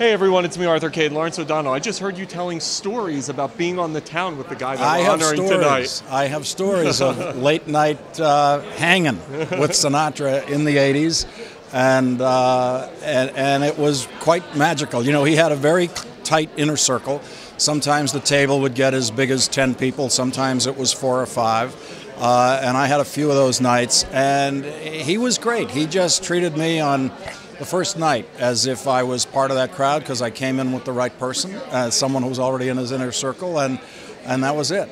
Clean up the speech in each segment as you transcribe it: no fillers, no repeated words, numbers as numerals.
Hey everyone, it's me, Arthur Kade, Lawrence O'Donnell. I just heard you telling stories about being on the town with the guy that we're honoring tonight. I have stories of late night hanging with Sinatra in the 80s, and it was quite magical. You know, he had a very tight inner circle. Sometimes the table would get as big as 10 people, sometimes it was 4 or 5. And I had a few of those nights, and he was great. He just treated me on the first night as if I was part of that crowd because I came in with the right person, someone who was already in his inner circle, and that was it.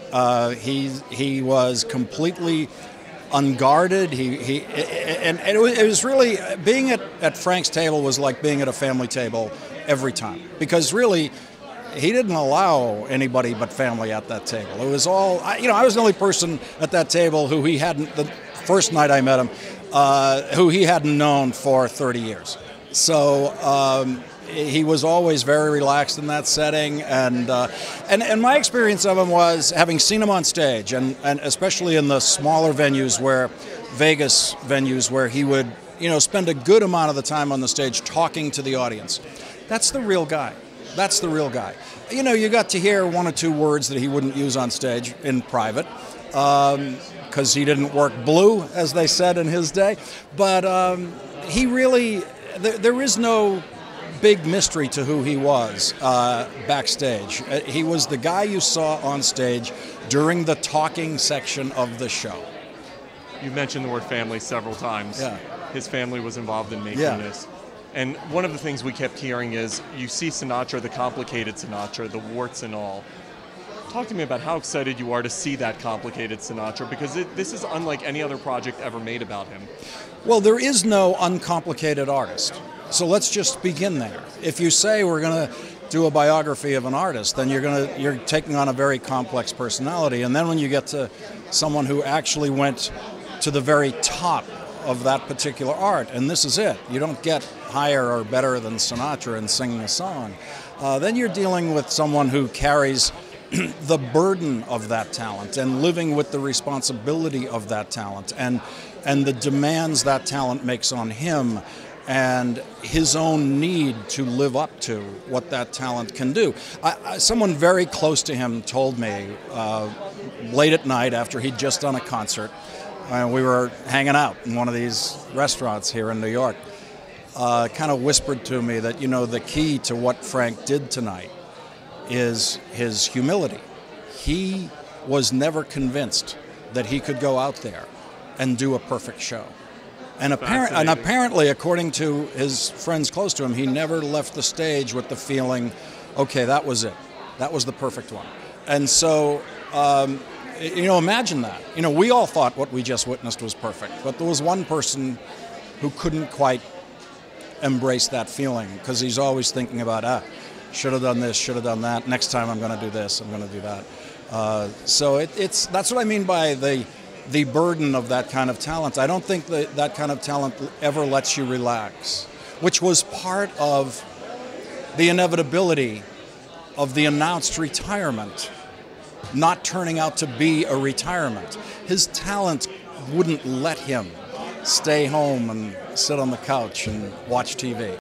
He was completely unguarded. And it was really, being at Frank's table was like being at a family table every time, because really he didn't allow anybody but family at that table. It was all, I was the only person at that table who he hadn't, the first night I met him, who he hadn't known for 30 years. So he was always very relaxed in that setting, and my experience of him was, having seen him on stage, and especially in the smaller venues, Vegas venues, where he would, spend a good amount of the time on the stage talking to the audience. That's the real guy. That's the real guy. You got to hear 1 or 2 words that he wouldn't use on stage in private, because he didn't work blue, as they said in his day. But he really, there is no big mystery to who he was backstage. He was the guy you saw on stage during the talking section of the show. You mentioned the word family several times. Yeah. His family was involved in making this. And one of the things we kept hearing is, you see Sinatra, the complicated Sinatra, the warts and all. Talk to me about how excited you are to see that complicated Sinatra, because this is unlike any other project ever made about him. Well, there is no uncomplicated artist. So let's just begin there. If you say we're going to do a biography of an artist, then you're taking on a very complex personality. And then when you get to someone who actually went to the very top of that particular art, and this is it. You don't get higher or better than Sinatra in singing a song. Then you're dealing with someone who carries the burden of that talent and living with the responsibility of that talent and the demands that talent makes on him and his own need to live up to what that talent can do. Someone very close to him told me late at night, after he'd just done a concert, we were hanging out in one of these restaurants here in New York, kind of whispered to me that, the key to what Frank did tonight is his humility. He was never convinced that he could go out there and do a perfect show. And apparently, according to his friends close to him, he never left the stage with the feeling, okay, that was it. That was the perfect one. And so, imagine that. We all thought what we just witnessed was perfect, but there was one person who couldn't quite embrace that feeling, because he's always thinking about, should have done this, should have done that, next time I'm going to do this, I'm going to do that. So that's what I mean by the burden of that kind of talent. I don't think that kind of talent ever lets you relax, which was part of the inevitability of the announced retirement not turning out to be a retirement. His talent wouldn't let him stay home and sit on the couch and watch TV.